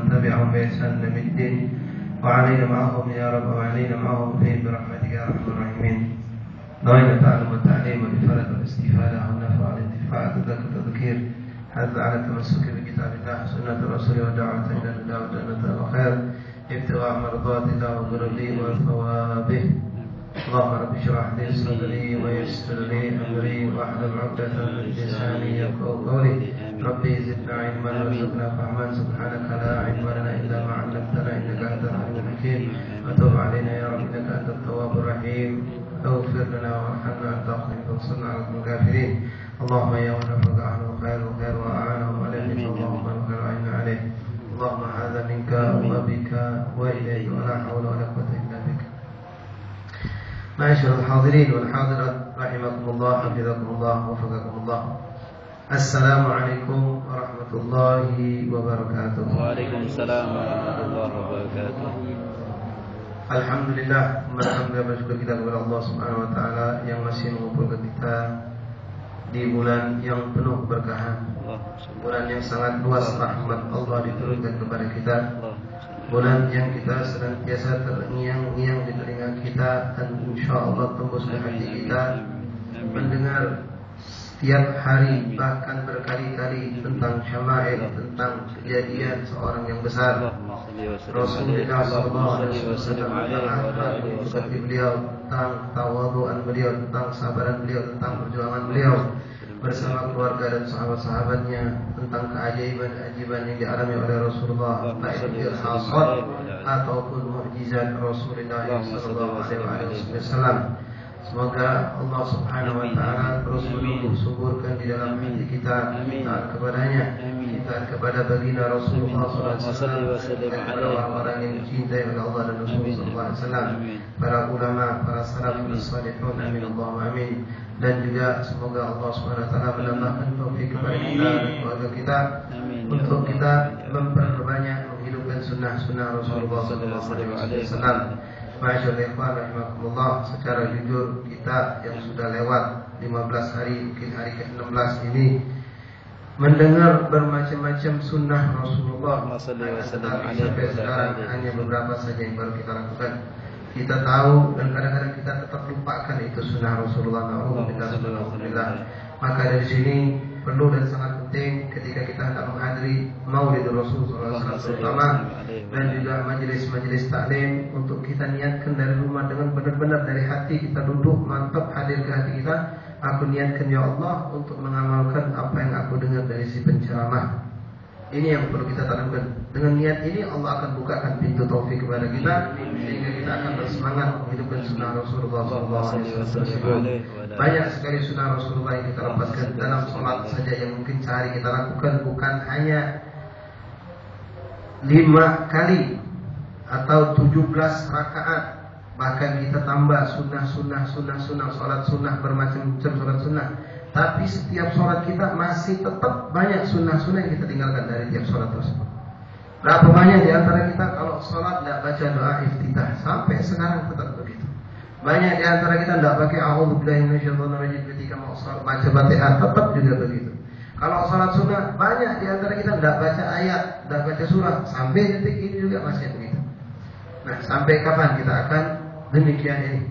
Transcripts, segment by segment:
ومن تبعهم بإحسان إلى يوم الدين وعلينا معهم يا رب وعلينا معهم فيه برحمتك يا أرحم الراحمين. نوينا التعلم والتعليم والإفادة والاستفادة والنفع والانتفاع والتذكير حتى على التمسك بكتاب الله سنة الرسول والدعوة إلى الهدى والجنة والخير ابتغاء مرضات الله وذله وثوابه. اللهم رب اشرح لي صدري ويسر لي أمري واحلل عقدة من لساني يفقهوا قولي. ربي زدنا علما وارزقنا فهما سبحانك لا علم لنا إلا ما علمتنا إنك أنت العليم الحكيم. وتب علينا يا رب إنك أنت التواب الرحيم. اغفر لنا وارحمنا أنت خير وانصرنا على الكافرين. اللهم يا من أفرج عنه خير وخير وأعانهم عليه اللهم الخير عنا عليه. اللهم هذا منك وبك وإليك ولا حول ولا قوة إلا بك. معاشر الحاضرين والحاضرات رحمكم الله حفظكم الله وفقكم الله. Assalamualaikum warahmatullahi wabarakatuh. Waalaikumsalam warahmatullahi wabarakatuh. Alhamdulillah, alhamdulillah bersyukur kita kepada Allah Subhanahu wa taala yang masih mengumpulkan kita di bulan yang penuh keberkahan. Bulan yang sangat luas rahmat Allah diturunkan kepada kita. Bulan yang kita senantiasa terngiang-ngiang di telinga kita dan insyaallah tembus ke hati kita mendengar setiap hari bahkan berkali-kali tentang syama'il, tentang kejadian seorang yang besar Rasulullah SAW, tentang beliau, tentang tawadhu'an beliau, tentang sabaran beliau, tentang perjuangan beliau bersama keluarga dan sahabat-sahabatnya, tentang keajaiban-keajaiban yang dialami oleh Rasulullah, baik irhasat ataupun mukjizat Rasulullah SAW. Semoga Allah Subhanahu wa taala terus menumbuh-suburkan di dalam hati kita taat kepadanya, taat kepada baginda Rasulullah sallallahu alaihi wasallam, kepada orang-orang yang dicintai oleh Allah dan Rasulullah sallallahu alaihi wasallam, para ulama, para salafus salihun, amin Allahumma amin. Dan juga semoga Allah Subhanahu wa taala menambahkan taufik kepada kita dan keluarga kita untuk kita memperbanyak menghidupkan sunnah-sunnah Rasulullah sallallahu alaihi wasallam. Masyaallah ikhwan rahimakumullah, secara jujur kita yang sudah lewat 15 hari, mungkin hari ke-16 ini mendengar bermacam-macam sunnah Rasulullah, sampai sekarang hanya beberapa saja yang baru kita lakukan. Kita tahu dan kadang-kadang kita tetap lupakan itu sunnah Rasulullah. Alhamdulillah. Maka dari sini perlu dan sangat penting ketika kita hendak menghadiri Maulid Rasulullah SAW terutama dan juga majelis-majelis taklim untuk kita niatkan dari rumah dengan benar-benar dari hati kita duduk mantap hadir ke hati kita. Aku niatkan ya Allah untuk mengamalkan apa yang aku dengar dari si penceramah. Ini yang perlu kita tanamkan. Dengan niat ini Allah akan bukakan pintu taufik kepada kita sehingga kita akan bersemangat menghidupkan sunnah Rasulullah SAW. Banyak sekali sunnah Rasulullah yang kita lepaskan dalam sholat saja yang mungkin sehari kita lakukan bukan hanya 5 kali atau 17 rakaat, bahkan kita tambah sunnah sholat sunnah bermacam-macam sholat sunnah. Tapi setiap sholat kita masih tetap banyak sunnah-sunnah yang kita tinggalkan dari tiap sholat tersebut. Berapa banyak di antara kita kalau sholat tidak baca doa iftitah, sampai sekarang tetap begitu. Banyak di antara kita tidak pakai a'udzubillahi minasyaitonirrajim ketika mau sholat, baca Fatihah tetap juga begitu. Kalau sholat sunnah banyak di antara kita tidak baca ayat, tidak baca surah, sampai detik ini juga masih begitu. Nah, sampai kapan kita akan demikian ini?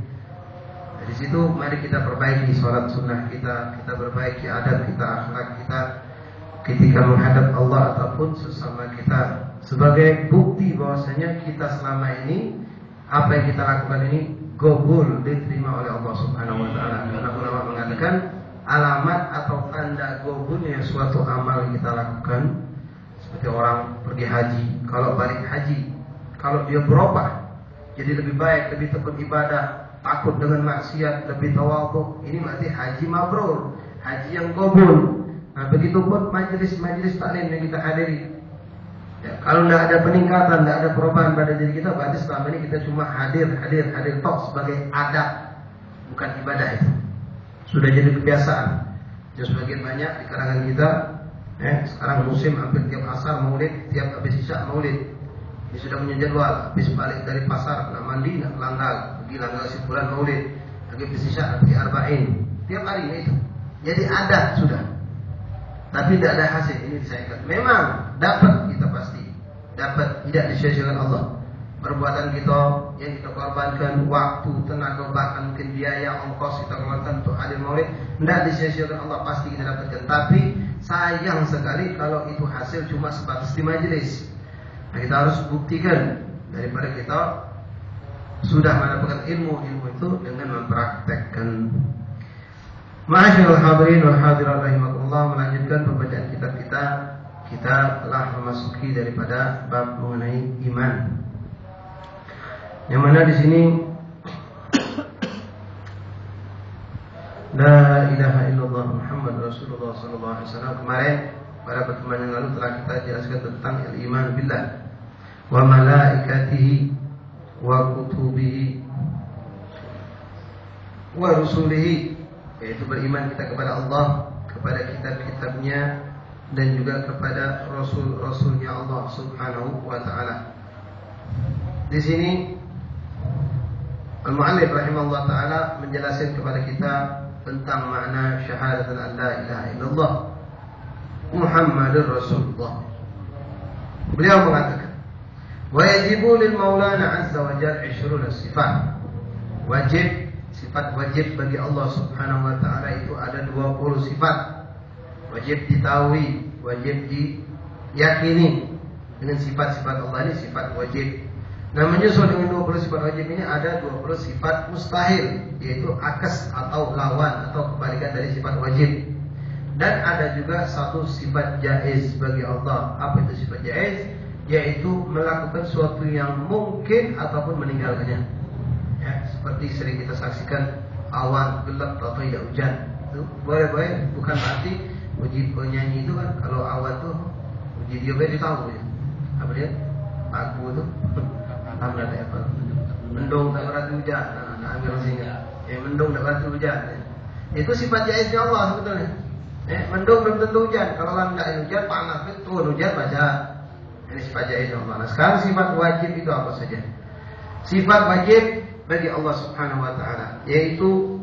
Di situ mari kita perbaiki sholat sunnah kita, kita perbaiki adab kita, akhlak kita ketika menghadap Allah ataupun sesama kita sebagai bukti bahwasanya kita selama ini apa yang kita lakukan ini qabul, diterima oleh Allah Subhanahu wa taala. Karena ulama mengatakan alamat atau tanda qabulnya suatu amal yang kita lakukan seperti orang pergi haji, kalau balik haji, kalau dia berubah jadi lebih baik, lebih tekun ibadah, takut dengan maksiat, lebih tawadhu, ini berarti haji mabrur, haji yang qabul. Nah, begitupun majelis-majelis taklim yang kita hadiri. Ya, kalau tidak ada peningkatan, tidak ada perubahan pada diri kita, berarti selama ini kita cuma hadir tok sebagai adab, bukan ibadah itu. Sudah jadi kebiasaan. Ya, sebagian banyak di kalangan kita, sekarang musim hampir tiap asar maulid, tiap habis isya maulid. Ini sudah punya jadwal, habis balik dari pasar, nak mandi, nak langgal, pergi langgal simpulan maulid, lagi habis isya, pergi arba'in, tiap hari itu. Jadi adat sudah. Tapi tidak ada hasil, ini disayangkan. Memang dapat kita pasti, dapat tidak disia-siakan Allah. Perbuatan kita yang kita korbankan, waktu, tenaga, bahkan mungkin biaya, ongkos kita korbankan untuk hadir maulid, tidak disia-siakan Allah, pasti kita dapatkan. Tapi sayang sekali kalau itu hasil cuma sebatas di majelis. Nah, kita harus buktikan daripada kita sudah mendapatkan ilmu itu dengan mempraktekkan. Ma'asyiral hadirin wal hadirat rahimakumullah, melanjutkan pembacaan kitab kita telah memasuki daripada bab mengenai iman. Yang mana di sini La ilaha illallah Muhammad Rasulullah sallallahu alaihi wasallam. Kemarin pada pertemuan yang lalu telah kita jelaskan tentang al-iman billah wa malaikatihi wa kutubihi wa rusulihi, yaitu beriman kita kepada Allah, kepada kitab-kitabnya, dan juga kepada rasul-rasulnya Allah Subhanahu wa taala. Di sini Al-Mu'allif rahimahullah taala menjelaskan kepada kita tentang makna syahadat an la ilaha illallah Muhammadur Rasulullah. Beliau mengatakan, wa yajibu lil Maulana azza wa jalla 20 sifat. Sifat wajib bagi Allah Subhanahu wa taala itu ada 20 sifat. Wajib ditahui, wajib diyakini dengan sifat-sifat Allah ini sifat wajib. Nah, menyusul dengan 20 sifat wajib ini ada 20 sifat mustahil, yaitu akas atau lawan atau kebalikan dari sifat wajib. Dan ada juga satu sifat jaiz bagi Allah. Apa itu sifat jaiz? Yaitu melakukan sesuatu yang mungkin ataupun meninggalkannya. Ya, seperti sering kita saksikan awan gelap atau tidak hujan. Itu boleh-boleh, bukan berarti uji penyanyi itu kan kalau awan tuh uji dia boleh tahu ya. Apa dia? Lagu tuh ambil apa? Mendung tak berarti hujan. Nah, ambil singa. Mendung tak berarti hujan. Itu sifat jaiznya Allah sebetulnya. Mendung belum tentu hujan. Kalau Allah tidak hujan, panas betul hujan baca. Ini sifat jaiznya Allah. Nah, sekarang sifat wajib itu apa saja? Sifat wajib bagi Allah Subhanahu wa taala yaitu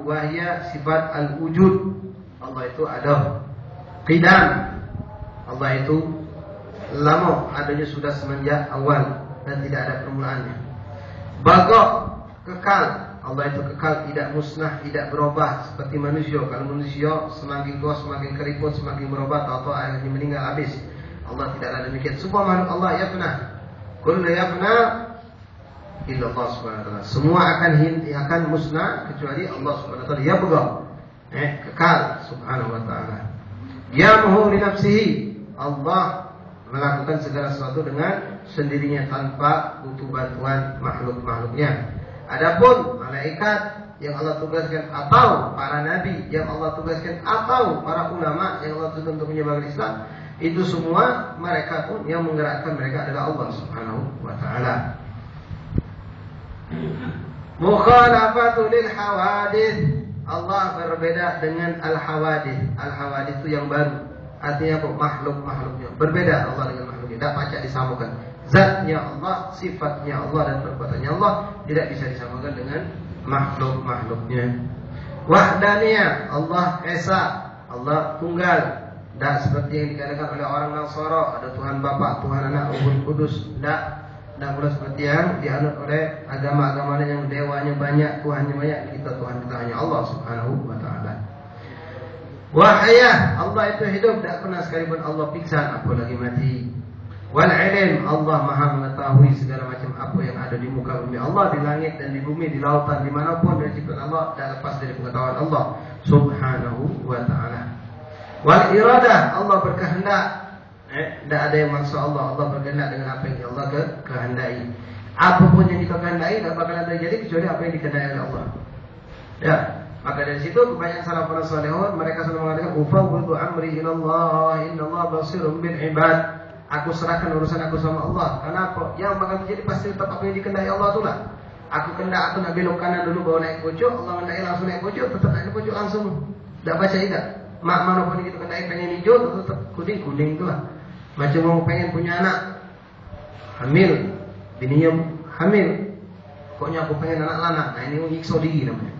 wahya sifat al-wujud. Allah itu ada. Qidam. Allah itu lama adanya sudah semenjak awal dan tidak ada permulaannya. Baqa, kekal. Allah itu kekal, tidak musnah, tidak berubah seperti manusia. Kalau manusia semakin tua, semakin keriput, semakin berubah, tahu-tahu akhirnya meninggal habis. Allah tidaklah demikian. Semua makhluk Allah yafna. Kullu yafna illa Allah Subhanahu wa taala. Semua akan musnah kecuali Allah Subhanahu wa taala. Ya baqa. Kekal Subhanahu wa taala. Yamhu li nafsihi. Allah melakukan segala sesuatu dengan sendirinya tanpa butuh bantuan makhluk-makhluknya. Adapun malaikat yang Allah tugaskan atau para nabi yang Allah tugaskan atau para ulama yang Allah tugaskan untuk menyebarkan Islam, itu semua mereka pun yang menggerakkan mereka adalah Allah Subhanahu wa taala. Mukhalafatu lil hawadith. Allah berbeda dengan al-hawadith. Al-hawadith itu yang baru. Artinya makhluk-makhluknya berbeda Allah dengan makhluknya, tidak pacak disamakan. Zatnya Allah, sifatnya Allah dan perbuatannya Allah tidak bisa disamakan dengan makhluk-makhluknya. Wahdaniyah, Allah esa, Allah tunggal. Tidak seperti yang dikatakan oleh orang Nasara, ada Tuhan Bapa, Tuhan Anak, Ruhul Kudus. Tidak pula seperti yang dianut oleh agama-agama yang dewanya banyak, Tuhannya banyak. Tuhan kita hanya Allah Subhanahu wa taala. Wahaya, Allah itu hidup, tidak pernah sekalipun Allah pingsan, apalagi mati. Wal ilm, Allah maha mengetahui segala macam apa yang ada di muka bumi Allah, di langit dan di bumi, di lautan, dimanapun dari ciptaan Allah, tidak lepas dari pengetahuan Allah Subhanahu wa ta'ala. Wal iradah, Allah berkehendak. Tidak ada yang maksa Allah. Allah berkehendak dengan apa yang Allah kehendai. Apapun yang kita kehendai tidak bakalan terjadi kecuali apa yang dikehendai oleh Allah. Ya. Maka dari situ kebanyakan salafun salihun mereka selalu mengatakan ufawwidu amri ilallah innallaha basirun bil ibad. Aku serahkan urusan aku sama Allah. Kenapa? Yang bakal terjadi pasti tetap apa yang dikehendaki Allah itulah. Aku kendak aku nak belok kanan dulu baru naik pojok, Allah kehendaki langsung naik pojok, tetap naik pojok langsung. Tidak baca tidak. Mak mana pun kita kehendaki pengen hijau tetap kuning itulah. Macam mau pengen punya anak hamil, bininya hamil. Pokoknya aku pengen anak lanak. Nah ini nyiksa diri namanya.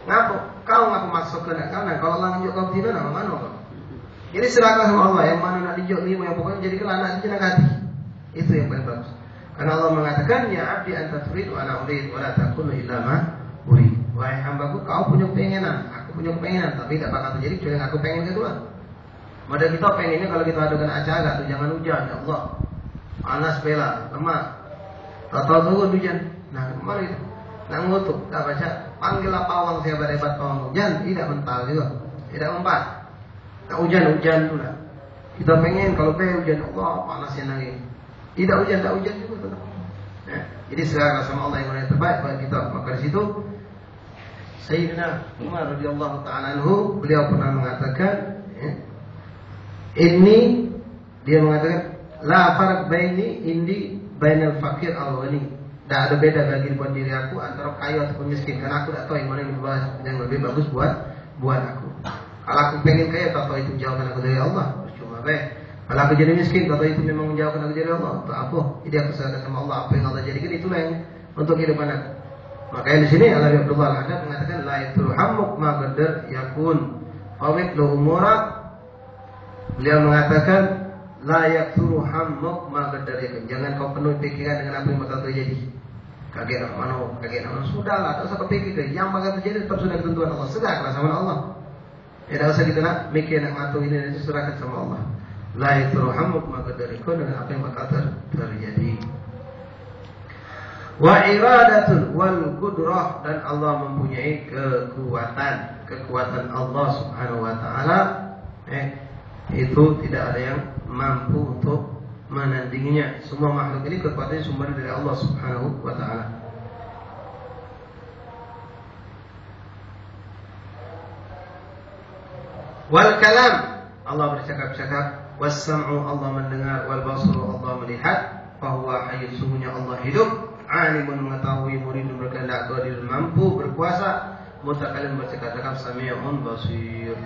Ngapu? Kau ngapu masuk ke nak kanan. Kalau Allah tunjuk kau tidak, nama mana kau? Jadi serahkan sama Allah. Yang mana nak dijok lima, yang pokoknya jadi kelana anak jenang hati. Itu yang paling bagus. Karena Allah mengatakan, ya abdi anta turid wa ana urid wa la takunu illa ma urid. Wahai hambaku, kau punya keinginan, aku punya keinginan, tapi tidak bakal terjadi kecuali yang aku pengen kedua. Model kita pengennya kalau kita adakan acara tuh jangan hujan, ya Allah. Panas bela, lemah. Tahu turun hujan. Nah, kemana itu? Nak ngutuk, tak baca. Panggillah pawang saya berebat pawang hujan, tidak mental juga, tidak mempat. Nak hujan pula. Kita pengen kalau hujan, Allah panasnya lagi. Tidak hujan, tak hujan juga tetap. Nah, jadi serahkan sama Allah yang terbaik bagi kita. Maka di situ Sayyidina Umar radhiyallahu taala anhu beliau pernah mengatakan, ini dia mengatakan la farq baini indi bainal fakir al ghani. Tidak ada beda bagi buat diri aku antara kaya ataupun miskin, karena aku tidak tahu yang mana yang lebih bagus buat aku. Kalau aku pengen kaya, tak tahu itu jawaban aku dari Allah, cuma baik. Kalau aku jadi miskin, tak tahu itu memang menjawabkan aku dari Allah, tak apa. Jadi aku serahkan sama Allah, apa yang Allah jadikan itulah yang untuk kehidupan aku. Makanya di sini Allah Abdullah Al-Haddad mengatakan la yatul hamuk ma qadar yakun fawid lahu murad. Beliau mengatakan la yatul hamuk ma qadar yakun. Jangan kau penuh pikiran dengan apa yang bakal terjadi. Kaget mana sudahlah, tak usah kepikir. Yang bakal terjadi tetap sudah ketentuan Allah. Serahkan sama Allah. Tidak usah kita nak mikir nak matu ini dan itu, serahkan sama Allah. La yatul hamuk ma qadar yakun, dengan apa yang bakal terjadi. Wa iradatun wal qudrah, dan Allah mempunyai kekuatan Allah Subhanahu wa taala, itu tidak ada yang mampu untuk menandinginya. Semua makhluk ini kekuatannya sumber dari Allah Subhanahu wa taala. Wal kalam, Allah bercakap-cakap, was sam'u, Allah mendengar, wal basaru, Allah melihat, bahwa hayyun, sungguhnya Allah hidup, alimun, mengetahui, muridun, berkehendak, qadir, mampu, berkuasa, mutakalim, bercakap-cakap, sami'un, basir.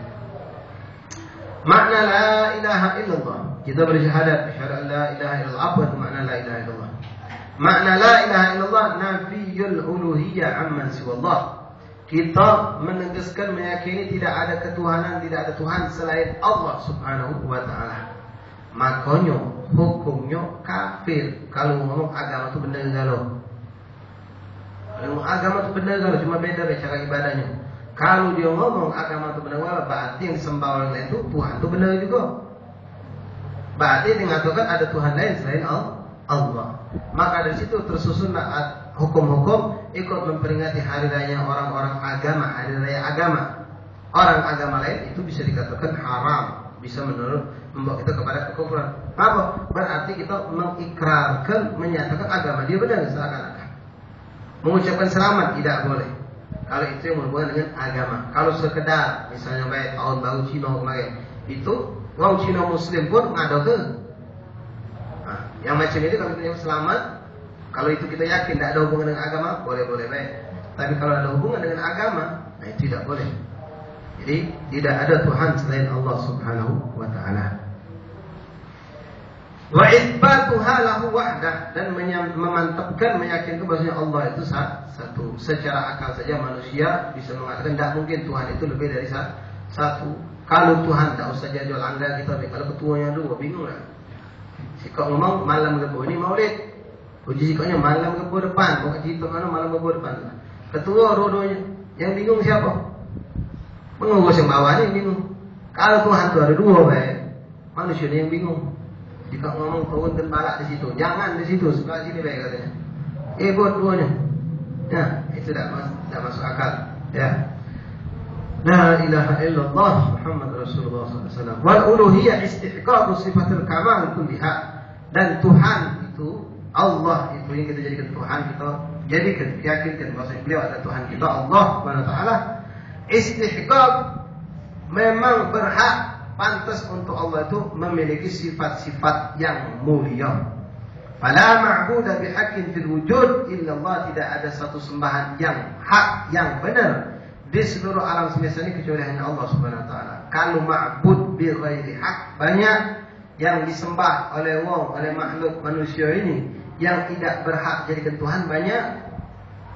Makna la ilaha illallah, kita bersyahadat asyhadu an la ilaha illallah. Apa itu makna la ilaha illallah? Makna la ilaha illallah nafiyul uluhiyah amman siwallah. Kita menegaskan, meyakini tidak ada ketuhanan, tidak ada Tuhan selain Allah Subhanahu wa taala. Makanya hukumnya kafir kalau ngomong agama itu benar galau. Kalau agama itu benar galau, cuma beda cara ibadahnya. Kalau dia ngomong agama itu benar galau, berarti yang disembah orang lain itu Tuhan itu benar juga. Berarti dikatakan ada Tuhan lain selain Allah. Maka dari situ tersusun hukum-hukum ikut memperingati hari raya orang-orang agama, hari raya agama. Orang agama lain itu bisa dikatakan haram, bisa membawa kita kepada kekufuran. Apa? Berarti kita mengikrarkan, menyatakan agama dia benar seakan-akan. Mengucapkan selamat tidak boleh. Kalau itu yang berhubungan dengan agama. Kalau sekedar misalnya baik tahun baru Cina kemarin, itu orang Cina Muslim pun ngado ke. Nah, yang macam itu kalau kita selamat, kalau itu kita yakin tidak ada hubungan dengan agama, boleh-boleh baik. Tapi kalau ada hubungan dengan agama, nah itu tidak boleh. Jadi tidak ada Tuhan selain Allah Subhanahu wa taala. Wa itsbatuha lahu wahdah, dan memantapkan, meyakinkan bahwasanya Allah itu satu. Secara akal saja manusia bisa mengatakan tidak mungkin Tuhan itu lebih dari satu. Kalau Tuhan tidak usah jadi langgar kita, kalau ketuanya dua bingung lah. Sikap ngomong malam Rebo ini Maulid, uji sikapnya malam Rebo depan, bukan cerita mana malam Rebo depan. Ketua dua-duanya, yang bingung siapa? Pengurus yang bawah ini bingung. Kalau Tuhan itu ada dua baik, manusia yang bingung. Jika ngomong turun dan balak di situ, jangan di situ, sebelah sini baik katanya. Buat duanya. Ya, itu tidak masuk akal. Ya. La ilaha illallah Muhammad Rasulullah SAW. Wal uluhiyah istihqaqu sifatul kamal kulliha. Dan Tuhan itu, Allah itu yang kita jadikan Tuhan, kita jadikan, yakinkan bahwa beliau adalah Tuhan kita, Allah Subhanahu wa taala. Istihqaq, memang berhak, pantas untuk Allah itu memiliki sifat-sifat yang mulia. Fala ma'budu bihaqqin fil wujud illa Allah, tidak ada satu sembahan yang hak, yang benar di seluruh alam semesta ini kecuali hanya Allah Subhanahu wa taala. Kalau ma'bud bi ghairi haq, banyak yang disembah oleh makhluk manusia ini yang tidak berhak jadikan Tuhan, banyak.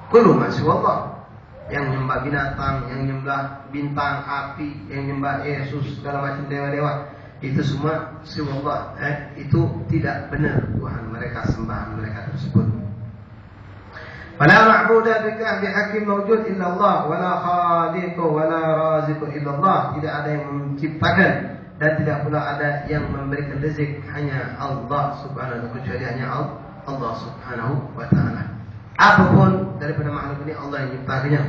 Kullu ma siwallah, yang nyembah binatang, yang nyembah bintang, api, yang nyembah Yesus, segala macam dewa-dewa. Itu semua subhanallah, itu tidak benar Tuhan mereka, sembahan mereka tersebut. Fala ma'budu bihaqqin mawjud illa Allah, wala khaliqu wala raziqu illa Allah. Tidak ada yang menciptakan dan tidak pula ada yang memberikan rezeki, hanya Allah subhanahu wa ta'ala, kecuali hanya Allah subhanahu wa ta'ala. Apapun daripada makhluk ini Allah yang menciptakannya.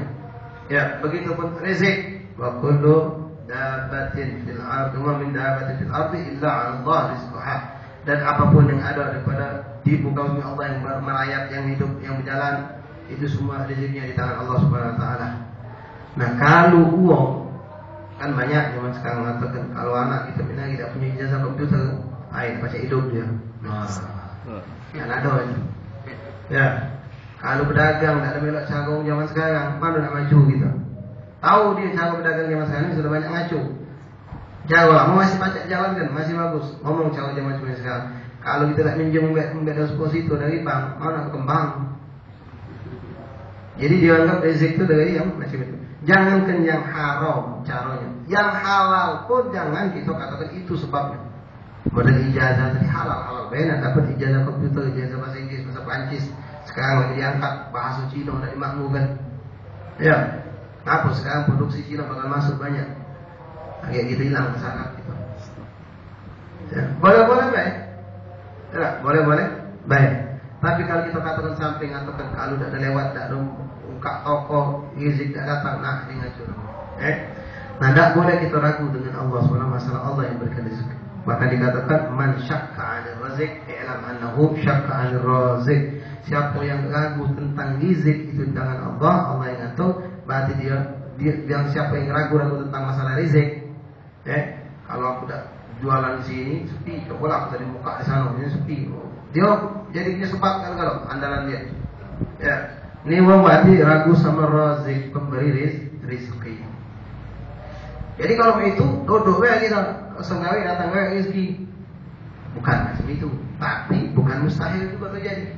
Ya, begitupun rezeki. Wa kullu dabbatin fil ardi wa min dabbatin fil ardi illa 'ala Allah rizquha. Dan apapun yang ada daripada di muka bumi Allah yang merayap, yang hidup, yang berjalan, itu semua rezekinya di tangan Allah Subhanahu wa taala. Nah, kalau uang kan banyak zaman sekarang mengatakan kalau anak kita bila tidak punya ijazah komputer, baca hidup dia. Nah, kan ada itu. Ya. Kalau berdagang tak ada belok cagong zaman sekarang, mana nak maju kita? Tahu dia cara berdagang zaman sekarang sudah banyak ngaco. Jawab, masih baca jalan kan, masih bagus. Ngomong cara zaman sekarang. Kalau kita tak minjem deposito dari bank, mana berkembang? Jadi dianggap rezeki itu dari yang macam itu. Jangankan yang haram caranya, yang halal pun jangan kita katakan itu sebabnya. Modal ijazah tadi halal benar, dapat ijazah komputer, ijazah bahasa Inggris, bahasa Prancis. Sekarang lagi diangkat bahasa Cina udah dimakmurkan. Ya, apa sekarang produksi Cina bakal masuk banyak. Kayak gitu hilang kesana gitu. Ya, boleh baik. Ya, boleh baik. Tapi kalau kita katakan samping atau kalau tidak ada lewat, tidak ada buka toko, rezeki tidak datang, nah ini ngaco. Nah, tidak boleh kita ragu dengan Allah SWT, masalah Allah yang berikan rezeki. Bahkan dikatakan man syakka 'anil rizq i'lam annahu syakka 'anil raziq. Siapa yang ragu tentang rezeki itu dengan Allah yang ngatur, berarti dia yang siapa yang ragu-ragu tentang masalah rezeki. Kalau aku dah jualan di sini sepi, coba aku tadi buka di sana ini sepi. Dia jadinya sebab kalau andalan dia. Ya, ini berarti ragu sama razik, pemberi rezeki. Jadi kalau itu duduk kita sengaja datang rezeki. Bukan macam itu, tapi bukan mustahil juga terjadi.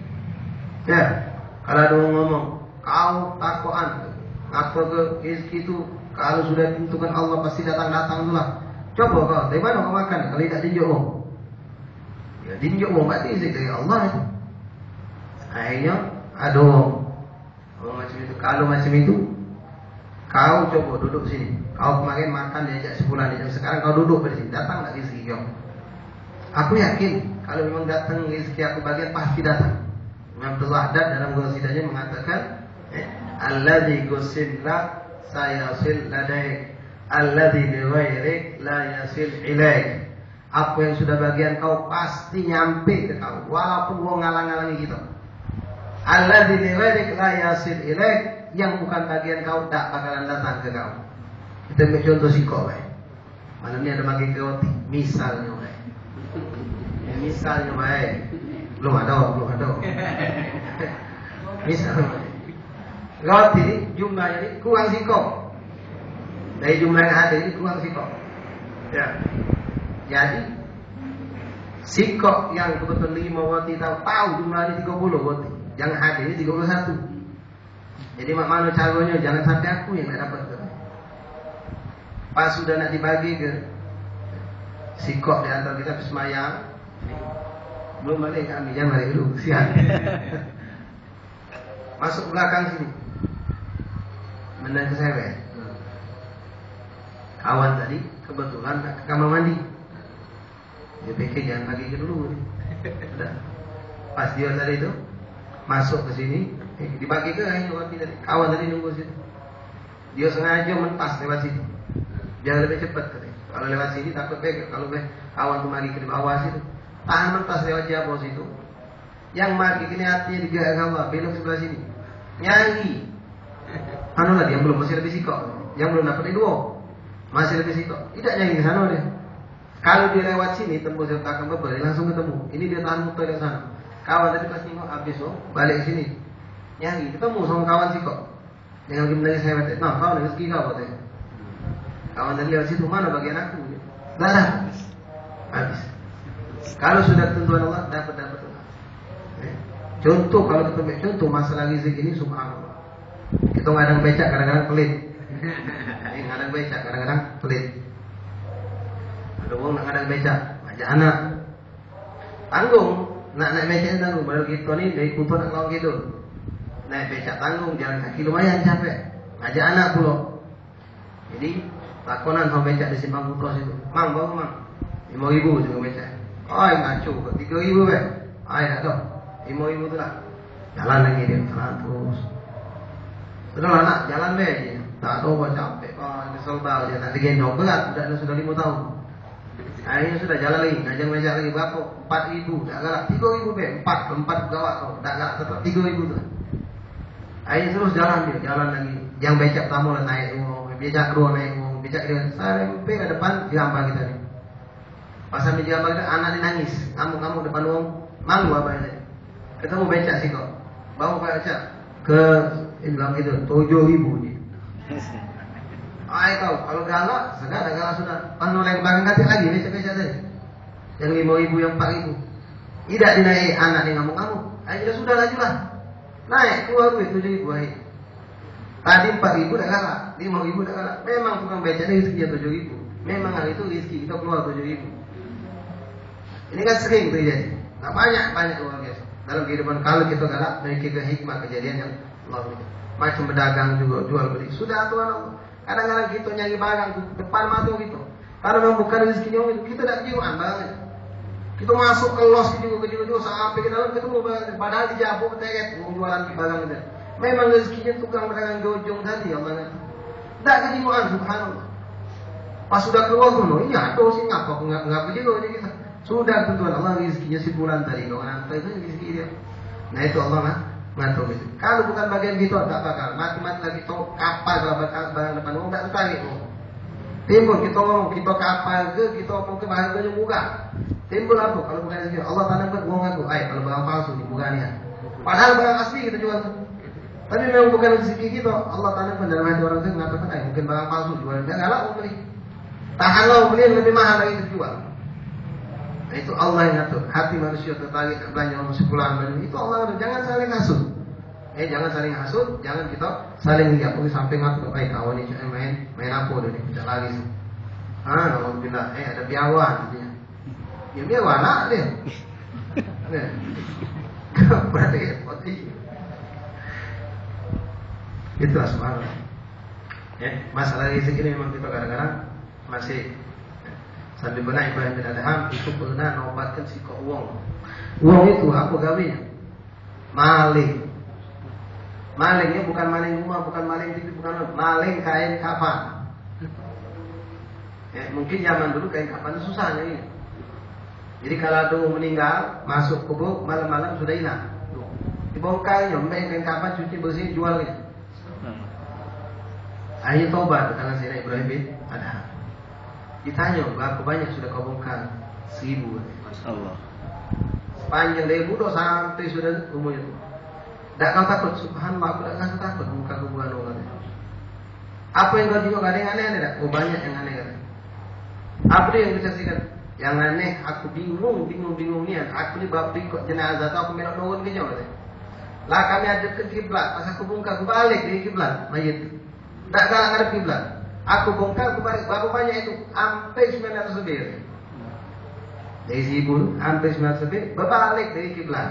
Ya, kalau ada orang ngomong kau takwaan, apa ke rezeki itu kalau sudah ditentukan Allah pasti datang tulah. Coba kau, dari mana kau makan? Kalau tidak tinjau orang, ya tinjau orang berarti rezeki dari Allah itu. Akhirnya ada orang macam itu. Kalau macam itu, kau coba duduk sini. Kau kemarin makan diajak sebulan, sekarang kau duduk di sini, datang tak rezeki kau? Aku yakin kalau memang datang rezeki aku bagian pasti datang. Abdullah Haddad dalam qasidahnya mengatakan, alladzi qusimla sayasil ladaik, alladzi li ghairik la yasil ilaik. Apa yang sudah bagian kau pasti nyampe ke kau, walaupun gua ngalang-ngalangi kita. Alladzi li ghairik la yasil ilaik, yang bukan bagian kau tak bakalan datang ke kau. Kita ambil contoh siko, malam ni ada bagi roti, misalnya, misalnya baik. Belum ada. Misalnya roti jumlahnya ini kurang siko. Dari jumlah yang ada ini kurang siko. Ya. Jadi siko yang kebetulan 5 roti tahu jumlah ini 30 roti. Yang ada ini 31. Jadi mana caranya jangan sampai aku yang tak dapat. Pas sudah nak dibagi ke siko di antara kita semayang. Belum balik kami, jangan balik dulu, siap. Masuk belakang sini, menang ke saya. Kawan tadi kebetulan nak ke kamar mandi. Dia pikir jangan bagi ke dulu. Pas dia tadi itu masuk ke sini, dibagi ke ini roti tadi. Kawan tadi nunggu situ. Dia sengaja mentas lewat situ. Jangan lebih cepat tadi. Kalau lewat sini takut pegang. Kalau kawan tu mari ke bawah situ. Tahan mentas lewat jabos itu. Yang mati kini hatinya digerak Allah, belok sebelah sini. Nyanyi. Anu lagi yang belum masih lebih sikok. Yang belum dapat dua. Masih lebih sikok. Tidak nyanyi ke sana dia. Kalau dia lewat sini tembus yang takkan bebel, langsung ketemu. Ini dia tahan muter di sana. Kawan tadi pas nengok habis balik ke sini. Nyanyi, ketemu sama kawan sikok. Yang lagi menangis saya kata, "Nah, kau rezeki kau katanya." Kawan tadi lewat situ, mana bagian aku? Dah. Habis. Kalau sudah tentuan Allah dapat. Contoh kalau kita ambil contoh masalah rezeki ini subhanallah. Kita kadang becak kadang-kadang pelit. Kadang becak kadang-kadang pelit. Ada orang nak ngadang becak, ngajak anak. Tanggung, nak naik becak tanggung. Padahal kita ni dari Kuto nak lawan gitu. Naik becak tanggung, jalan kaki lumayan capek. Ngajak anak pula. Jadi lakonan sama becak di Simpang Kuto situ. Mang, bau mang. 5.000 juga becak. Ay ngaco, 3.000 be. Ay tak tahu. 5.000 tu lah. Jalan lagi dia, jalan terus. Sudahlah nak jalan be je. Tak tahu apa capek. Kesel tahu dia nak digendong berat. Sudah 5 tahun. Akhirnya sudah jalan lagi, ngajak becak lagi berapa? 4.000, tak galak. 3.000 be, 4 gawat tau. Tak galak tetap 3.000 tu. Akhirnya terus jalan dia, jalan lagi. Yang becak pertama lah naik, becak kedua naik, becak dia sampai ke depan digambar kita ni. Pas sampai digambar kita, anak dia nangis, ngamuk-ngamuk depan orang, malu apa ini? Ketemu becak sih kok, bawa becak ke bilang gitu, 7.000 dia. Tahu, kalau galak, segala galak sudah. Panu yang belakang kati lagi, becak-becak tadi. Yang 5.000, yang 4.000. Tidak dinaik anak dia ngamuk-ngamuk. Akhirnya sudah laju lah. Naik, keluar duit 7.000 akhir. Tadi 4.000 dah galak, 5.000 dah galak. Memang tukang becak ni rezekinya 7.000. Memang hal itu rezeki kita keluar 7.000. Ini kan sering terjadi. Nah, banyak luar biasa. Dalam kehidupan kalau kita galak, memiliki hikmah kejadian yang Allah berikan. Macam berdagang juga, jual beli. Sudah Tuhan Allah. Kadang-kadang kita nyari barang depan mata kita. Kalau memang bukan rezekinya itu, kita tak jiwaan barangnya. Kita masuk ke los ke juga sampai ke dalam ketemu barang. Padahal dijabuk teret jualan barang itu. Memang rezekinya tukang berdagang gojong tadi Allah kata. Tak kejiwaan subhanallah. Pas sudah keluar tuh, iya tuh sih ngapa begitu aja kita. Sudah tentuan Allah rezekinya si bulan tadi kalau nanti itu rezeki dia. Nah itu Allah ngatur gitu. Kalau bukan bagian kita tak bakal mati-mati lagi to kapal barang depan orang tak tertarik. Timbul kita ngomong kita kapal ke kita ngomong ke harganya murah. Timbul apa kalau bukan rezeki Allah tanamkan uang aku. Kalau barang palsu ni bukannya. Padahal barang asli kita jual tu. Tapi memang bukan rezeki kita. Allah tanamkan dalam hati orang itu mengatakan mungkin barang palsu jual. Enggak galak mau beli. Tahanlah beli lebih mahal lagi dijual. Nah, itu Allah yang ngatur. Hati manusia tertarik belanja sebulan itu Allah. Jangan saling hasut. Jangan saling hasut. Jangan kita saling lihat. Pergi sampai ngatur. Kawan ini main apa dia tidak lagi. Alhamdulillah. Ada biawan. Ya biawan nak dia. Berarti itulah subhanallah. Masalah rezeki ini memang kita kadang-kadang masih sambil benar Ibrahim bin Adham itu pernah nobatkan si kok uang. Uang itu apa gawinya? Maling. Malingnya bukan maling rumah, bukan maling TV, bukan maling kain kafan. Mungkin zaman dulu kain kafan itu susahnya ini. Jadi kalau ada meninggal masuk kubur malam-malam sudah hilang. Dibongkar, nyombe kain kafan, cuci bersih, jualnya. Akhirnya taubat tangan Sayyidina Ibrahim bin Adham. Ditanya berapa banyak sudah kau bongkar? 1.000. Allah. Sepanjang dari muda sampai sudah umurnya itu. Tak kau takut? Subhanallah, aku tak rasa takut muka kuburan orang. Apa yang kau juga ada yang aneh tak? Banyak yang aneh kan. Apa dia yang disaksikan? Yang aneh, aku bingung ni. Aku ni bapak ikut jenazah atau aku melok turun ke jauh. Lah kami ajak ke kiblat, pas aku bongkar aku balik dari kiblat mayat. Tak galak ngadep kiblat. Aku bongkar, aku balik. Berapa banyak itu? Hampir 900 lebih. Dari 1.000, hampir 900 lebih. Berbalik dari kiblat.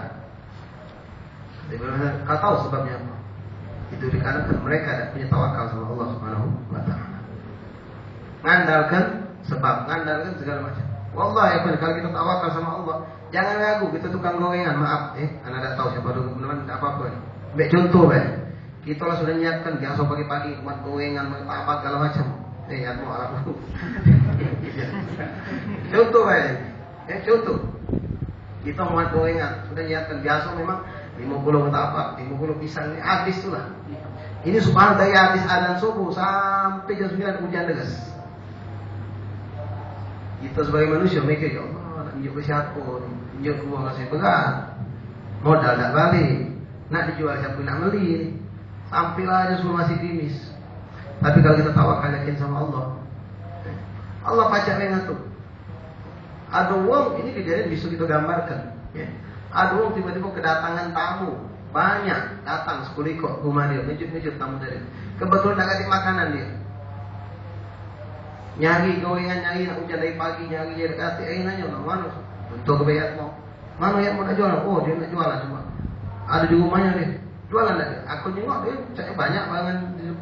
Kau tahu sebabnya apa? Itu dikarenakan mereka tidak punya tawakal sama Allah Subhanahu wa Ta'ala. Ngandalkan sebab, ngandalkan segala macam. Wallahi kalau kita tawakal sama Allah, jangan ragu. Kita tukang gorengan, maaf. Anda tak tahu siapa dulu teman apa-apa ni. Baik contoh kita lah sudah nyiapkan biasa pagi-pagi buat gorengan, apa segala macam. Mau alam dulu. Contoh contoh. Kita buat gorengan, sudah nyiapkan biasa memang 50 apa, 50 pisang ini habis tu lah. Ini subhanallah dari habis adzan subuh sampai jam 9 hujan deras. Kita sebagai manusia mikir, ya Allah, nak tunjuk ke siapa? Tunjuk ke uang kasih berat. Modal tak balik. Nak dijual siapa nak beli? Sampailah aja suruh masih timis. Tapi kalau kita tawakal yakin sama Allah, Allah pacak yang ngatur. Ada uang ini kejadian bisa kita gambarkan. Ada uang tiba-tiba kedatangan tamu banyak datang 10 ekor rumah dia, ngejut tamu tadi. Kebetulan nak kasih makanan dia. Nyari gorengan, nyari nak hujan dari pagi, nyari dia dekat air nanya mana untuk kebayat mau. Mana yang mau nak jual? Oh dia nak jual cuma. Ada di rumahnya dia. Jualan tak dia? Aku tengok dia cakap banyak barang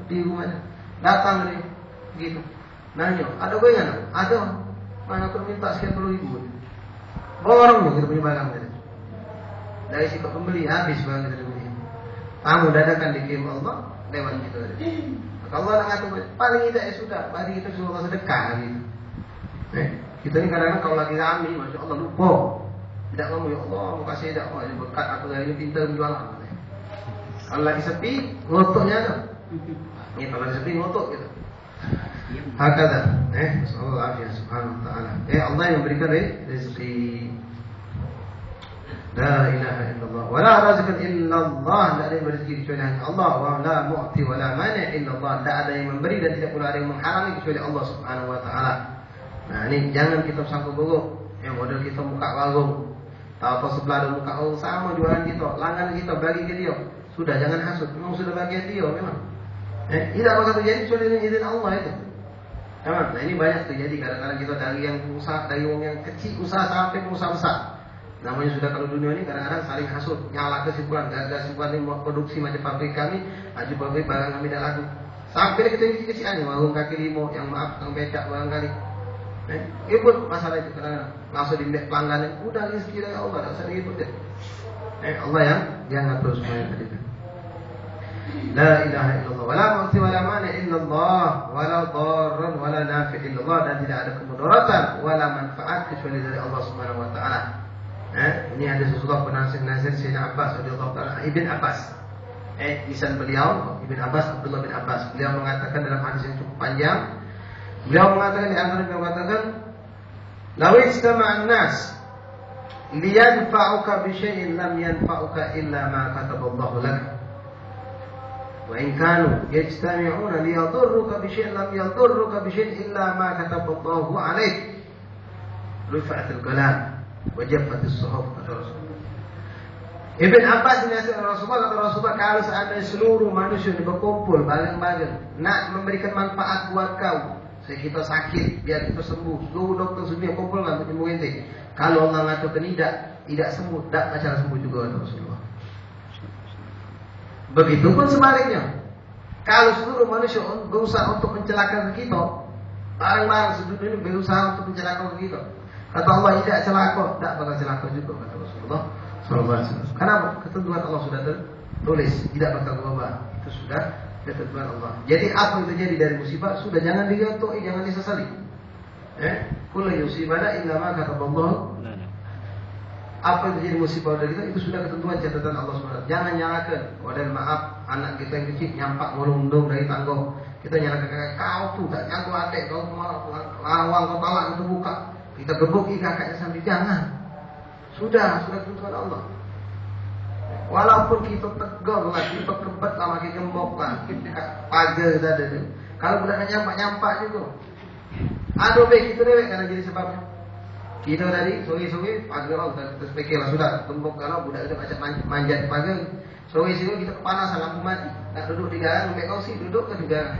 di rumahnya. Datang dia gitu. Nanya, ada gorengan? Ada. Mana aku minta sekian puluh ribu. Borong kita punya barang tadi. Dari sikap pembeli habis barang kita beli. Tamu dadakan dikirim Allah lewat gitu tadi. Kalau Allah nak ngatur paling tidak ya sudah, mari kita suruh sedekah gitu. Kita ni kadang-kadang kalau lagi ramai, masya Allah lupa. Tidak ngomong ya Allah, mau kasih tidak, oh berkat aku dari ini pintar menjualan. Kalau lagi sepi, ngotoknya ada. Ini kalau lagi sepi ngotok gitu. Hakada, Allah ya subhanahu wa taala. Allah yang memberikan rezeki. La ilaha illallah wa la razaqan illallah. Tidak ada yang rezeki kecuali hanya Allah. Wa la mu'ti wa la mani' illallah. Tidak ada yang memberi dan tidak pula ada yang menghalangi kecuali Allah subhanahu wa taala. Nah ini jangan kita sangka buruk. Yang model kita buka warung, tahu sebelah ada buka warung sama jualan kita, langganan kita bagi ke dia. Sudah jangan hasut. Memang sudah bagian dia memang. Tidak bakal terjadi kecuali dengan izin Allah itu. Nah ini banyak terjadi kadang-kadang kita dari yang usaha, dari orang yang kecil usaha sampai pengusaha besar. Namanya sudah kalau dunia ini kadang-kadang saling hasut, nyala kesimpulan, gagal kesimpulan ini mau produksi macam pabrik kami, aju pabrik barang kami dah laku. Sampai kita kecil-kecil aja, warung kaki lima, yang maaf, yang becak barangkali. Ikut masalah itu kadang-kadang langsung dilihat pelanggan, udah rezeki dari Allah, tak usah diikut deh. Allah yang ngatur semuanya tadi. La ilaha illallah, wala mu'ti wala mani illallah, wala dharran wala nafi illallah, dan tidak ada kemudaratan wala manfaat kecuali dari Allah Subhanahu wa taala. Ini ada sesuatu penasih-nasih Sayyidina Abbas radhiyallahu taala, Ibn Abbas. Lisan beliau Ibn Abbas, Abdullah bin Abbas. Beliau mengatakan dalam hadis yang cukup panjang. Beliau mengatakan di antara beliau mengatakan, "Law istama'an nas liyanfa'uka bi syai'in lam yanfa'uka illa ma kataballahu lak. Wa in kanu yajtami'una liyadurruka bi syai'in lam yadurruka bi syai'in illa ma kataballahu 'alaik. Rifa'atul qalam wajafatis suhuf." kata Rasulullah. Ibn Abbas dinasihat Rasulullah, kata Rasulullah, kalau seandainya seluruh manusia berkumpul bareng-bareng nak memberikan manfaat buat kau, saya kita sakit biar kita sembuh, seluruh dokter dunia kumpul untuk sembuh ente. Kalau Allah ngaturkan tidak sembuh, tak cara sembuh juga kata Rasulullah. Begitupun sebaliknya, kalau seluruh manusia berusaha untuk mencelakakan kita, bareng-bareng seluruh ini berusaha untuk mencelakakan kita, kata Allah tidak celaka, tak bakal celaka juga kata Rasulullah sallallahu alaihi wasallam. Kenapa? Ketentuan Allah sudah tertulis, tidak bakal berubah. Itu sudah ketentuan Allah. Jadi apa yang terjadi dari musibah sudah jangan digantung, jangan disesali. Kullu yusibana illa ma kataballahu. Apa yang terjadi musibah dari kita itu sudah ketentuan catatan Allah SWT. Jangan nyalakan. Wadah maaf, anak kita yang kecil nyampak ngelundung dari tangga. Kita nyalakan kakak, kau tuh tak jago adik, kau lawang, kau talak itu buka. Kita gebuki kakaknya sampai jangan. Sudah ketentuan Allah. Walaupun kita tegur lah, kita kebet lah, makin gembok lah, kita pagar tadi. Kalau budak nyampak juga. Aduh baik, itu dewek karena jadi sebabnya. Kita tadi sore-sore pagar kita sepikir lah sudah gembok kalau budak itu macam manjat pagar. Sore-sore kita kepanasan lampu mati. Tak duduk di garang, ngomel kausi, duduk ke garang.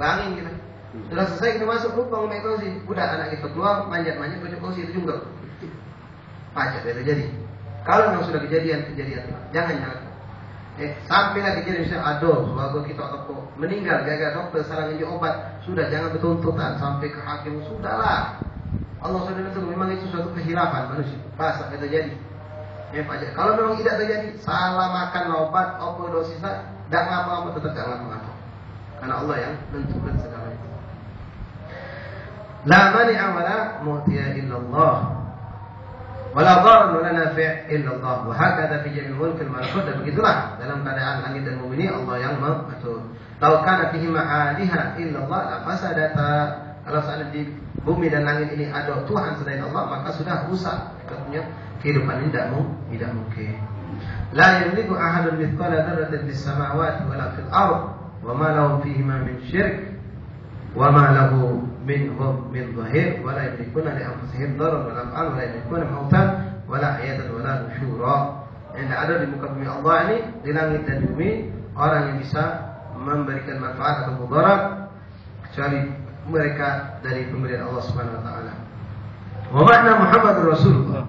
Bangin kita. Sudah selesai kita masuk lupa ngomel kausi. Budak anak kita keluar manjat-manjat baca kausi itu juga. Pajak itu jadi. Kalau memang sudah kejadian, jangan nyalakan. Sampailah kejadian misalnya aduh, suatu kita atau meninggal gara-gara dokter salah ngasih obat, sudah jangan bertuntutan sampai ke hakim, sudahlah. Allah sudah menentukan memang itu suatu kehilafan manusia, pasal itu terjadi. Pajak. Kalau memang tidak terjadi, salah makan obat, overdosisnya, tidak ngapa-ngapa tetap tidak ngapa-ngapa. Karena Allah yang menentukan segala itu. La mani'a wa la mu'tiya illallah. Wala dharr wala nafi' illa Allah. Wa hakadha fi jami'il mulk al malakut. Dan begitulah dalam keadaan langit dan bumi ini Allah yang mengatur. Law kana fihi ma'aliha illa Allah la fasadata. Kalau seandainya di bumi dan langit ini ada Tuhan selain Allah, maka sudah rusak. Kita punya kehidupan ini tidak mungkin. La yamliku ahadun mithqala dzarratin fis samawati wala fil ard wa ma lahu fihima min syirk wa ma lahu minhum min dhahir wa la yamlikuna li anfusihim dharran wa la naf'an wa la yamlikuna mautan wa la hayatan wa la nusyura. Yang ada di muka bumi Allah ini, di langit dan bumi, orang yang bisa memberikan manfaat atau mudarat kecuali mereka dari pemberian Allah Subhanahu wa taala. Wa makna Muhammadur Rasulullah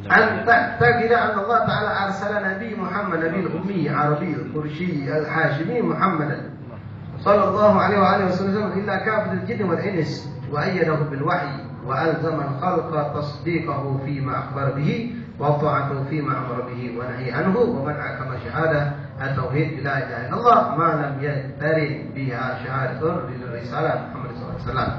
an ta'taqida anna Allah taala arsala nabi Muhammad nabiyul ummi arabiyul qurshi al-hashimi Muhammadan sallallahu alaihi wa alihi wasallam illa kafatul jinn wal ins wa ayyadahu bil wahyi wa alzama al-khalqa tasdiqahu fi ma akhbar bihi wa ta'atuhu fi ma amara bihi wa nahi anhu wa man akama syahadah at-tauhid la ilaha illallah ma lam yatarin biha syahadatur risalah Muhammad sallallahu alaihi wasallam.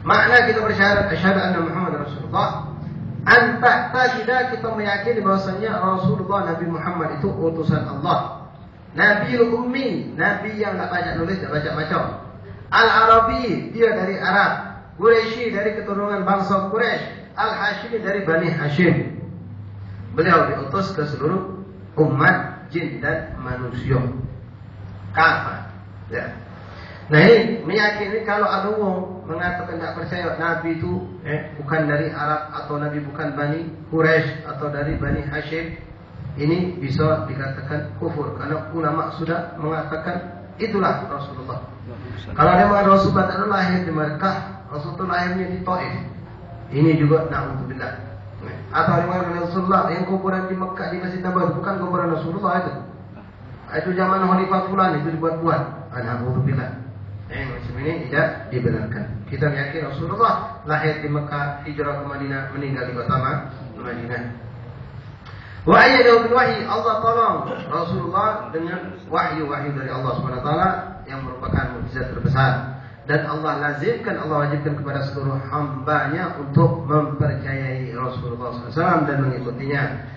Makna kita bersyahadat asyhadu anna Muhammad Rasulullah, anta tajida kita meyakini bahwasanya Rasulullah Nabi Muhammad itu utusan Allah. Nabiul ummi, nabi yang enggak baca nulis, enggak baca baca. Al-Arabi, dia dari Arab. Quraisy dari keturunan bangsa Quraisy. Al-Hashimi dari Bani Hashim. Beliau diutus ke seluruh umat jin dan manusia. Kafah. Ya. Nah ini meyakini kalau ada orang mengatakan tidak percaya Nabi itu bukan dari Arab atau Nabi bukan Bani Quraisy atau dari Bani Hashim, ini bisa dikatakan kufur karena ulama sudah mengatakan itulah Rasulullah. Kalau ada mengatakan Rasulullah itu lahir di Mekah, Rasulullah lahirnya di Taif, ini juga na'udzubillah. Atau ada mengatakan Rasulullah yang kuburan di Mekah di Masjid Nabawi bukan kuburan Rasulullah itu. Itu zaman Khalifah Fulan itu dibuat-buat. Na'udzubillah. Macam ini tidak dibenarkan. Kita meyakini Rasulullah lahir di Mekah, hijrah ke Madinah, meninggal di kota Madinah. Wa ayyadahu bil wahyi, Allah tolong Rasulullah dengan wahyu-wahyu dari Allah Subhanahu wa taala yang merupakan mukjizat terbesar, dan Allah lazimkan, Allah wajibkan kepada seluruh hambanya untuk mempercayai Rasulullah SAW dan mengikutinya.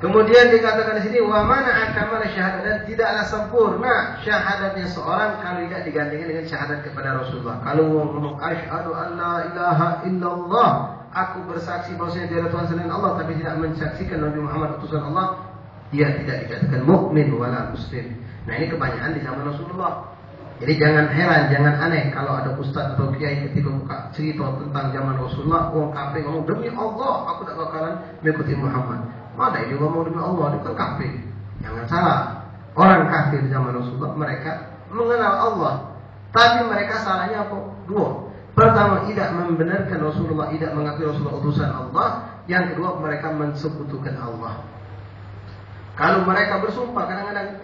Kemudian dikatakan di sini wa mana akamal syahadat, dan tidaklah sempurna syahadatnya seorang kalau tidak digandingkan dengan syahadat kepada Rasulullah. Kalau ngomong asyhadu an la ilaha illallah, aku bersaksi bahwasanya tiada Tuhan selain Allah, tapi tidak mensaksikan Nabi Muhammad utusan Allah, dia tidak dikatakan mukmin wala muslim. Nah ini kebanyakan di zaman Rasulullah. Jadi jangan heran, jangan aneh kalau ada ustaz atau kiai ketika buka cerita tentang zaman Rasulullah, orang kafir ngomong demi Allah aku tak bakalan mengikuti Muhammad. Mana ini ngomong demi Allah, itu kan kafir. Jangan salah, orang kafir zaman Rasulullah mereka mengenal Allah, tapi mereka salahnya apa? Dua. Pertama, tidak membenarkan Rasulullah, tidak mengakui Rasulullah utusan Allah. Yang kedua, mereka mensekutukan Allah. Kalau mereka bersumpah kadang-kadang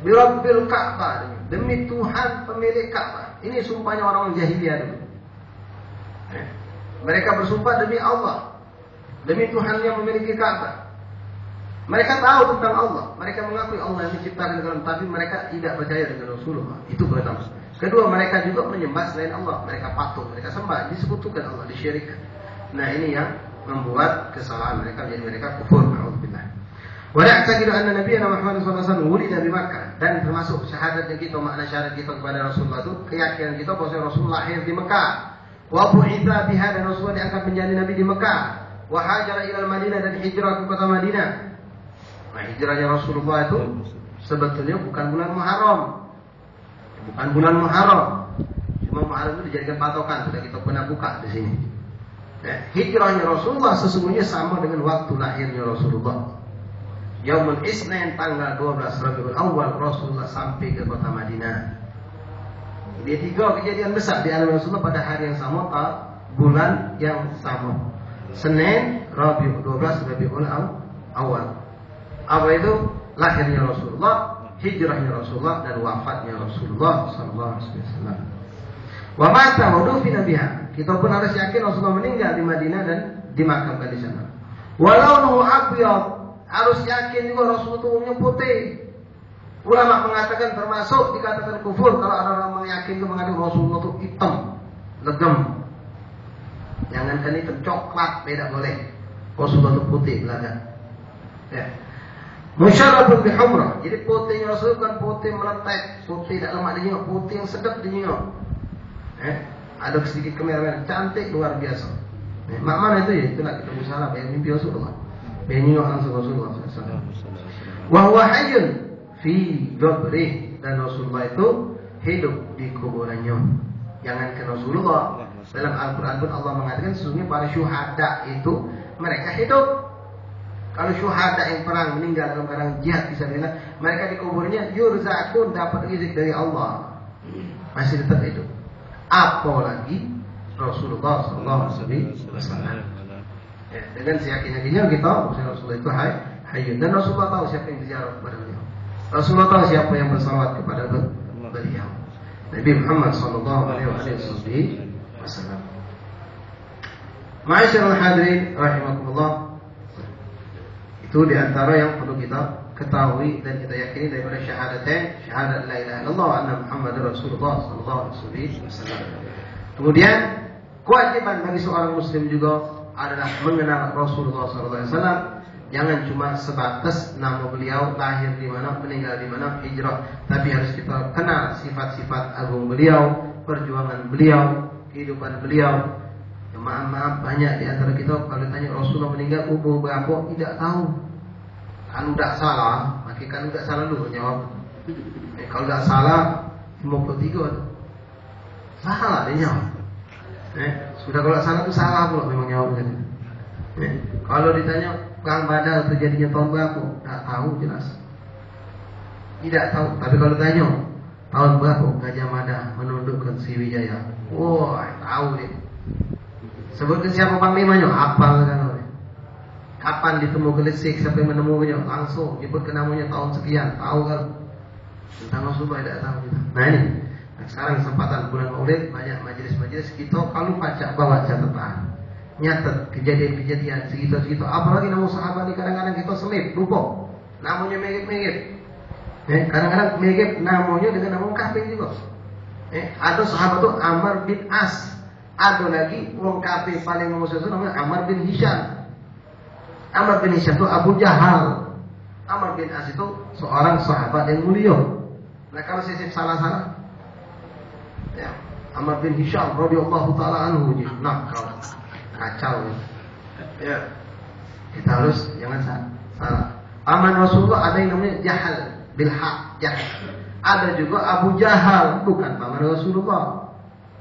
Birabbil Ka'bah, demi Tuhan pemilik Ka'bah. Ini sumpahnya orang jahiliyah dulu. Mereka bersumpah demi Allah, demi Tuhan yang memiliki Ka'bah. Mereka tahu tentang Allah, mereka mengakui Allah yang menciptakan alam, tapi mereka tidak percaya dengan Rasulullah. Itu pertama. Kedua, mereka juga menyembah selain Allah, mereka patuh, mereka sembah, disekutukan Allah, disyirikkan. Nah ini yang membuat kesalahan mereka, jadi mereka kufur. Na'udzubillah. Wa na'taqidu anna nabiyana Muhammad sallallahu alaihi wasallam wulida di Makkah, dan termasuk syahadat kita, makna syahadat kita kepada Rasulullah itu keyakinan kita bahwa Rasulullah lahir di Mekah. Wa bu'itsa biha, dan Rasulullah diangkat menjadi nabi di Mekah. Wa hajara ila Madinah, dan hijrah ke kota Madinah. Nah hijrahnya Rasulullah itu sebetulnya bukan bulan Muharram. Bukan bulan Muharram. Cuma Muharram itu dijadikan patokan, sudah kita pernah buka di sini. Hijrahnya Rasulullah sesungguhnya sama dengan waktu lahirnya Rasulullah. Yaumul Isnin tanggal 12 Rabiul Awal Rasulullah sampai ke kota Madinah. Dia tiga kejadian besar di alami Rasulullah pada hari yang sama, bulan yang sama. Senin, Rabiul 12 Rabiul Awal. Apa itu? Lahirnya Rasulullah, hijrahnya Rasulullah, dan wafatnya Rasulullah sallallahu alaihi wasallam. Wa mata wa dufina biha. Kita pun harus yakin Rasulullah meninggal di Madinah dan dimakamkan di sana. Walau nuhu abyad, harus yakin juga Rasulullah itu umumnya putih. Ulama mengatakan termasuk dikatakan kufur kalau ada orang meyakini itu mengatakan Rasulullah itu hitam, legem. Jangankan hitam, coklat beda boleh. Rasulullah itu putih belaka. Ya. Musyarrabun bihumrah. Jadi putihnya Rasul bukan putih meletek, putih tak lemak dinyok, putih yang sedap dinyok. Ada sedikit kemerah-merah, cantik luar biasa. Mak mana itu ya? Itulah kita musyarrab yang mimpi Rasulullah. Dinyok langsung Rasulullah SAW. Wa huwa hayyun fi qabrih, dan Rasulullah itu hidup di kuburannya. Jangankan Rasulullah, dalam Al-Quran pun Allah mengatakan sesungguhnya para syuhada itu mereka hidup. Kalau syuhada yang perang meninggal dalam keadaan jihad fisabilillah, mereka di kuburnya yurzaqun, dapat rezeki dari Allah, masih tetap hidup. apalagi Rasulullah sallallahu alaihi wasallam. Ya, dengan seyakin-yakinnya kita Rasulullah itu hayyun, dan Rasulullah tahu siapa yang berziarah kepada beliau. Rasulullah tahu siapa yang bersalawat kepada beliau. Nabi Muhammad sallallahu alaihi wasallam. Ma'asyiral hadirin rahimakumullah. Itu di antara yang perlu kita ketahui dan kita yakini daripada syahadatain, syahadat la ilaha illallah wa anna Muhammadar Rasulullah sallallahu alaihi wasallam. Kemudian kewajiban bagi seorang muslim juga adalah mengenal Rasulullah sallallahu alaihi wasallam. Jangan cuma sebatas nama beliau, lahir di mana, meninggal di mana, hijrah, tapi harus kita kenal sifat-sifat agung beliau, perjuangan beliau, kehidupan beliau. Ya, maaf banyak di antara kita kalau ditanya Rasulullah meninggal umur berapa tidak tahu. Kalau tidak salah, maka kalau tidak salah dulu jawab. Kalau tidak salah 53. Salah dia jawab. Sudah kalau salah itu salah pula memang jawabnya. Kalau ditanya Perang Badar terjadinya tahun berapa? Tak tahu jelas. Tidak tahu. Tapi kalau ditanya tahun berapa Gajah Mada menundukkan Sriwijaya? Wah, tahu dia. Sebutkan siapa panglimanya? Apal kan? Kapan ditemu Gresik? Siapa yang menemukannya? Langsung nyebutkan namanya tahun sekian. Tahu kan? Tentang Rasulullah tidak tahu kita. Nah ini. Sekarang kesempatan bulan Maulid banyak majelis-majelis kita kalau baca bawa catatan, nyatet kejadian-kejadian segitu-segitu. Apalagi nama sahabat ini kadang-kadang kita selip, lupa. Namanya mirip-mirip. Kadang-kadang mirip namanya dengan nama kafir juga. Ada sahabat itu Ammar bin As. Ada lagi orang kafir paling masyhur namanya Ammar bin Hisham. Ammar bin Hisham itu Abu Jahal. Ammar bin As itu seorang sahabat yang mulia. Nah kalau sisip salah-salah, ya, Ammar bin Hisham radhiyallahu taala anhu nakal, kacau. Ya. Kita harus jangan salah. Aman Rasulullah ada yang namanya Jahal bil haq, Jahal. Ada juga Abu Jahal, bukan paman Rasulullah.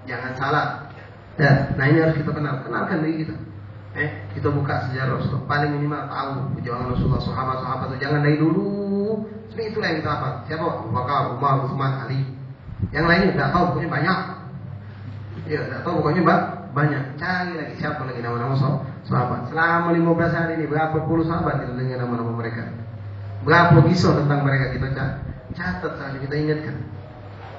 Jangan salah. Ya, nah ini harus kita kenalkan diri kita. Kita buka sejarah Rasulullah, paling minimal tahu perjuangan Rasulullah, sahabat-sahabat itu jangan dari dulu. Sebenarnya itulah yang kita hafal. Siapa? Abu Bakar, Umar, Utsman, Ali. Yang lainnya tidak tahu, pokoknya banyak. Ya, tidak tahu pokoknya banyak. Cari lagi siapa lagi nama-nama sahabat. Selama 15 hari ini berapa puluh sahabat kita dengar nama-nama mereka. Berapa kisah tentang mereka kita catat saja, kita ingatkan.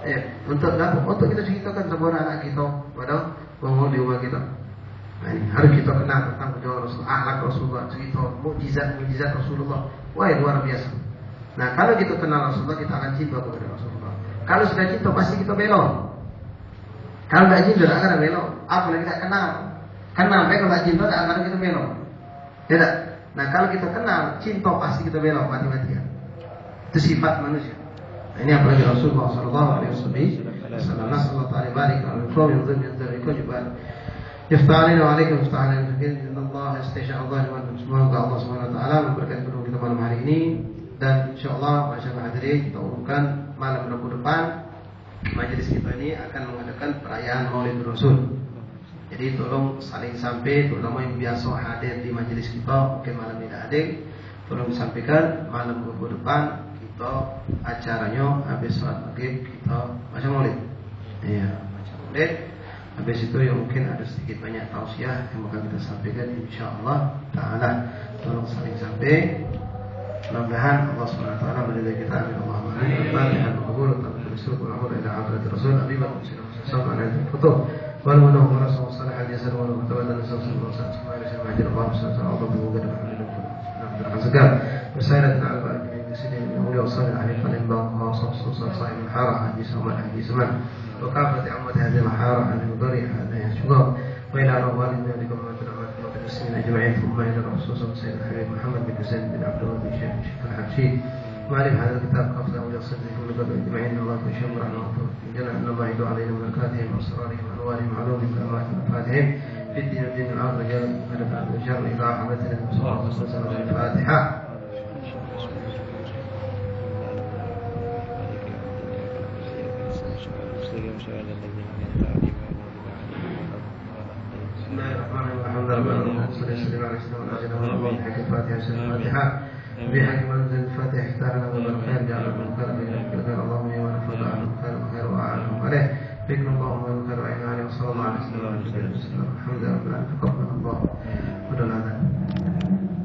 Ya, untuk kita ceritakan kepada anak kita, pada penghuni di rumah kita. Nah, ini harus kita kenal tentang perjuangan Rasulullah, akhlak Rasulullah, cerita mukjizat Rasulullah. Wah, luar biasa. Nah, kalau kita kenal Rasulullah, kita akan cinta kepada Rasulullah. Kalau sudah cinta, pasti kita belok. Kalau tidak cinta, tidak akan belok. Apalagi tidak kenal. Kalau tidak cinta, tidak akan kita belok. Tidak. Nah, kalau kita kenal, cinta pasti kita belok mati-matian. Itu sifat manusia. Nah, ini apalagi Rasulullah sallallahu alaihi wasallam. Nasallahu alaihi barik al-qawm yudhim yudhim jubal. Yafta'alina wa alaikum yafta'alina Allah istisya'allah wa semoga Allah Subhanahu wa taala memberkati kita malam hari ini, dan insyaallah masyaallah hadirin kita umumkan malam Rabu depan majelis kita ini akan mengadakan perayaan Maulid Rasul. Jadi tolong saling sampai, terutama yang biasa hadir di majelis kita, mungkin malam tidak hadir, tolong disampaikan malam Rabu depan kita acaranya habis sholat maghrib kita baca Maulid. Iya, baca Maulid. Habis itu ya mungkin ada sedikit banyak tausiah yang bakal kita sampaikan insyaallah taala. Tolong saling sampai. Mudah-mudahan Allah Subhanahu wa taala meridai kita. Amin Allahumma amin. Al-Fatihah al-Qubul al-Tawfiq wal-Amr ila hadratir Rasul Nabi wa sallallahu alaihi wasallam. Wal munahu rasul salih al-jasad wal mutawaddal sallallahu alaihi wasallam. Allah subhanahu wa taala segala bersairat al-ba'd min sidin awliya salih alaihi wa sallam sahib al-hara hadis sama hadis zaman. وكافة عمد هذه الحارة عن المضرع هذا يشكر وإلى روالدنا لكم ومن المسلمين أجمعين ثم إلى الرسول صلى الله عليه وسلم محمد بن حسين بن عبد الله بن شيخ الحبشي وعلم هذا الكتاب قبل أن يصل لكم لقد أجمعين الله يشمر على جل أن الله يدعو علينا من بركاتهم وأسرارهم وأنوارهم وعلومهم كرامات وفاتحهم في الدين والدين العرض رجال مدفع الشر إلى حمدنا صلى الله عليه وسلم الفاتحة. بحق منزل الفاتح اختارنا بالخير جعلنا من خير اللهم ونفض عنه خير وخير وأعانهم عليه بكم اللهم وانت وعين عليه وصلى الله عليه وسلم. الحمد لله تقبل الله ودنا